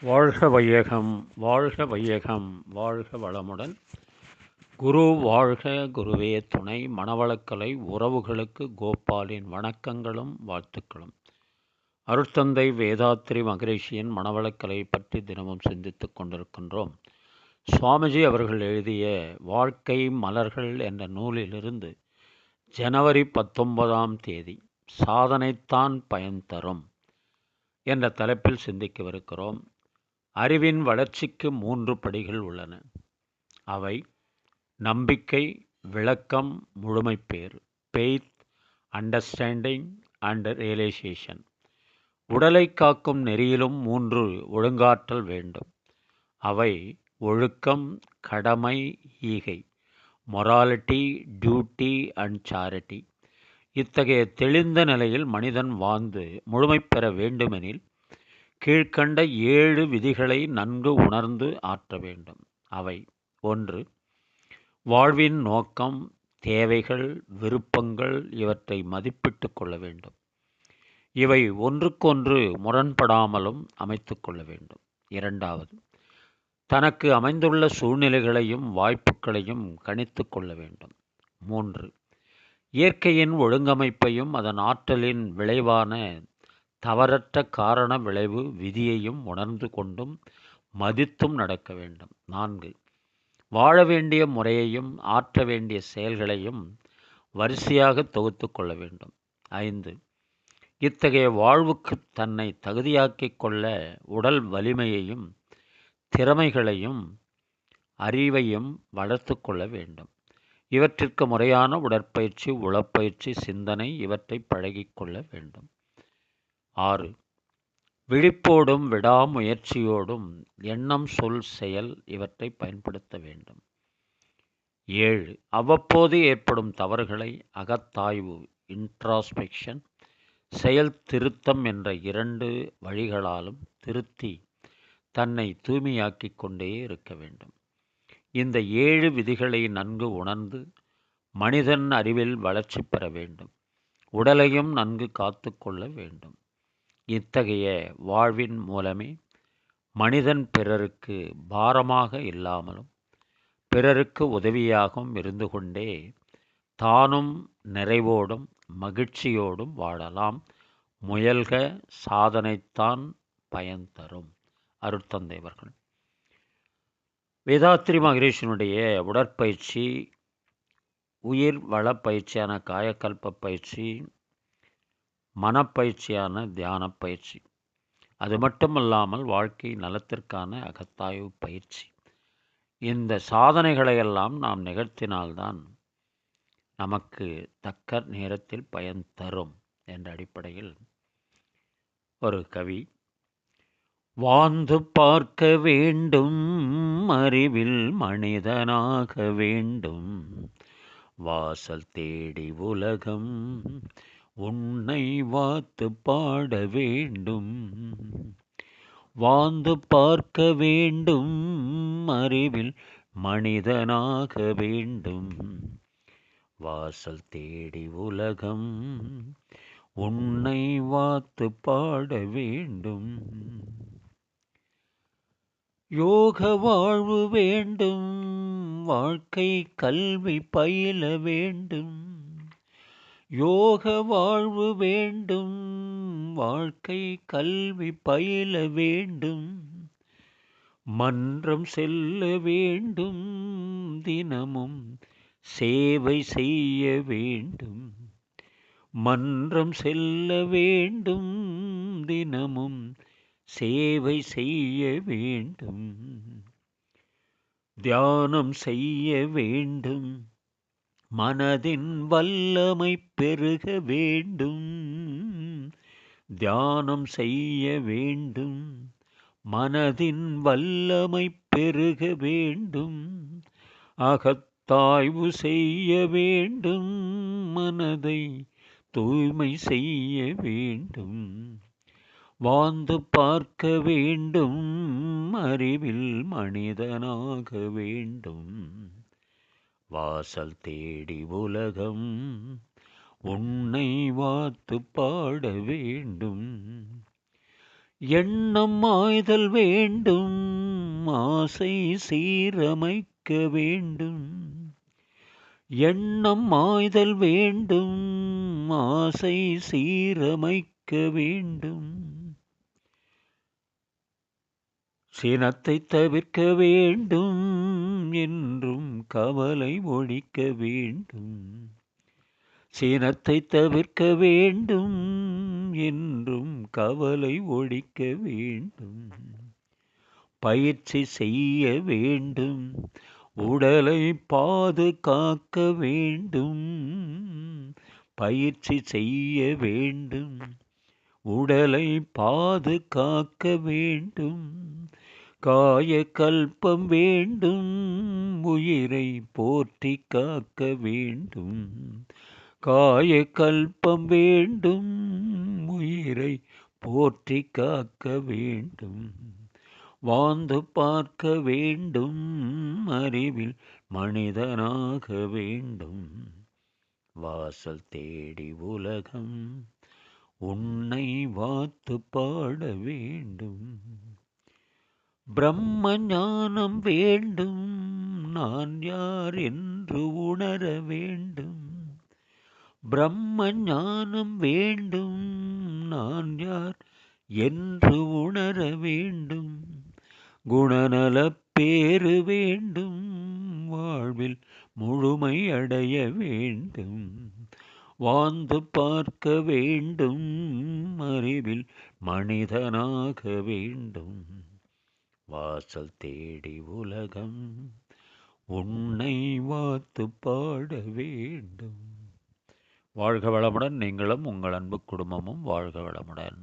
வாழ்க வையகம், வாழ்க வையகம், வாழ்க வளமுடன். குரு வாழ்க, குருவே துணை. மனவளக்கலை உறவுகளுக்கு கோபாலின் வணக்கங்களும் வாழ்த்துக்களும். அருட்தந்தை வேதாத்ரி மகரிஷியின் மனவளக்கலை பற்றி தினமும் சிந்தித்துக் கொண்டிருக்கின்றோம். சுவாமிஜி அவர்கள் எழுதிய வாழ்க்கை மலர்கள் என்ற நூலிலிருந்து ஜனவரி 19 சாதனைத்தான் பயன் தரும் என்ற தலைப்பில் சிந்திக்கவிருக்கிறோம். அறிவின் வளர்ச்சிக்கு 3 படிகள் உள்ளன. அவை நம்பிக்கை, விளக்கம், முழுமைப்பேறு. Faith, understanding and realisation. உடலை காக்கும் நெறியிலும் 3 ஒழுங்காற்றல் வேண்டும். அவை ஒழுக்கம், கடமை, ஈகை. Morality, duty and charity. இத்தகைய தெளிந்த நிலையில் மனிதன் வாழ்ந்து முழுமை பெற வேண்டுமெனில் கீழ்க்கண்ட 7 விதிகளை நன்கு உணர்ந்து ஆற்ற வேண்டும். அவை: 1. வாழ்வின் நோக்கம், தேவைகள், விருப்பங்கள் இவற்றை மதிப்பிட்டு கொள்ள வேண்டும். இவை ஒன்றுக்கொன்று முரண்படாமலும் அமைத்து கொள்ள வேண்டும். 2. தனக்கு அமைந்துள்ள சூழ்நிலைகளையும் வாய்ப்புகளையும் கணித்து கொள்ள வேண்டும். 3. இயற்கையின் ஒழுங்கமைப்பையும் அதன் ஆற்றலின் விளைவான தவறற்ற காரண விளைவு விதியையும் உணர்ந்து கொண்டும் மதித்தும் நடக்க வேண்டும். 4. வாழ வேண்டிய முறையையும் ஆற்ற வேண்டிய செயல்களையும் வரிசையாக தொகுத்து கொள்ள வேண்டும். 5. இத்தகைய வாழ்வுக்கு தன்னை தகுதியாக்கிக் கொள்ள உடல் வலிமையையும் திறமைகளையும் அறிவையும் வளர்த்து கொள்ள வேண்டும். இவற்றிற்கு முறையான உடற்பயிற்சி, உளப்பயிற்சி, சிந்தனை இவற்றை பழகிக்கொள்ள வேண்டும். 6. விழிப்போடும் விடாமுயற்சியோடும் எண்ணம், சொல், செயல் இவற்றை பயன்படுத்த வேண்டும். 7. அவ்வப்போது ஏற்படும் தவறுகளை அகத்தாய்வு, இன்ட்ராஸ்பெக்ஷன், செயல் திருத்தம் என்ற 2 வழிகளாலும் திருத்தி தன்னை தூய்மையாக்கிக் கொண்டே இருக்க வேண்டும். இந்த 7 விதிகளை நன்கு உணர்ந்து மனிதன் அறிவில் வளர்ச்சி பெற வேண்டும். உடலையும் நன்கு காத்து கொள்ள வேண்டும். இத்தகைய வாழ்வின் மூலமே மனிதன் பிறருக்கு பாரமாக இல்லாமலும் பிறருக்கு உதவியாகவும் இருந்து கொண்டே தானும் நிறைவோடும் மகிழ்ச்சியோடும் வாழலாம். முயல்க, சாதனைத்தான் பயன் தரும். அருட்தந்தை அவர்கள். வேதாத்ரி மகரிஷினுடைய உடற்பயிற்சி, உயிர் வள பயிற்சியான காயக்கல்ப பயிற்சி, மனப்பயிற்சியான தியான பயிற்சி, அது மட்டுமல்லாமல் வாழ்க்கை நலத்திற்கான அகத்தாய்வு பயிற்சி. இந்த சாதனைகளையெல்லாம் நாம் நிகழ்த்தினால்தான் நமக்கு தக்க நேரத்தில் பயன் தரும் என்ற அடிப்படையில் ஒரு கவி: வாழ்ந்து பார்க்க வேண்டும், அறிவில் மனிதனாக வேண்டும், வாசல் தேடி உலகம் உன்னை வாத்து பாட வேண்டும். வாழ்ந்து பார்க்க வேண்டும், அறிவில் மனிதனாக வேண்டும், வாசல் தேடி உலகம் உன்னை வாத்து பாட வேண்டும். யோக வாழ்வு வேண்டும், வாழ்க்கை கல்வி பயில வேண்டும். யோக வாழ்வு வேண்டும், வாழ்க்கை கல்வி பயில வேண்டும். மன்றம் செல்ல வேண்டும், தினமும் சேவை செய்ய வேண்டும். மன்றம் செல்ல வேண்டும், தினமும் சேவை செய்ய வேண்டும். தியானம் செய்ய வேண்டும், மனதின் வல்லமை பெருக வேண்டும். தியானம் செய்ய வேண்டும், மனதின் வல்லமை பெருக வேண்டும். அகத்தாய்வு செய்ய வேண்டும், மனதை தூய்மை செய்ய வேண்டும். வாழ்ந்து பார்க்க வேண்டும், அறிவில் மனிதனாக வேண்டும், வாசல் தேடி உலகம் உன்னை வாத்து பாட வேண்டும். எண்ணம் ஆய்தல் வேண்டும், ஆசை சீரமைக்க வேண்டும். எண்ணம் ஆய்தல் வேண்டும், ஆசை சீரமைக்க வேண்டும். சினத்தை தவிர்க்க வேண்டும், என்றும் கவலை ஒழிக்க வேண்டும். சினத்தை தவிர்க்க வேண்டும், என்றும் கவலை ஒழிக்க வேண்டும். பயிற்சி செய்ய வேண்டும், உடலை பாதுகாக்க வேண்டும். பயிற்சி செய்ய வேண்டும், உடலை பாதுகாக்க வேண்டும். காய கல்பம் வேண்டும், உயிரை போற்றி காக்க வேண்டும். காய கல்பம் வேண்டும், உயிரை போற்றி காக்க வேண்டும். வாழ்ந்து பார்க்க வேண்டும், அறிவில் மனிதனாக வேண்டும். வாசல் தேடி உலகம் உன்னை வாத்து பாட வேண்டும். பிரம்ம ஞானம் வேண்டும், நான் யார் என்று உணர வேண்டும். பிரம்ம ஞானம் வேண்டும், நான் யார் என்று உணர வேண்டும். குணநலப் பேறு வேண்டும், வாழ்வில் முழுமை அடைய வேண்டும். வாழ்ந்து பார்க்க வேண்டும், அறிவில் மனிதனாக வேண்டும். வாசல் தேடி உலகம் உன்னை வாத்து பாட வேண்டும். வாழ்க வளமுடன். நீங்களும் உங்கள் அன்பு குடும்பமும் வாழ்க வளமுடன்.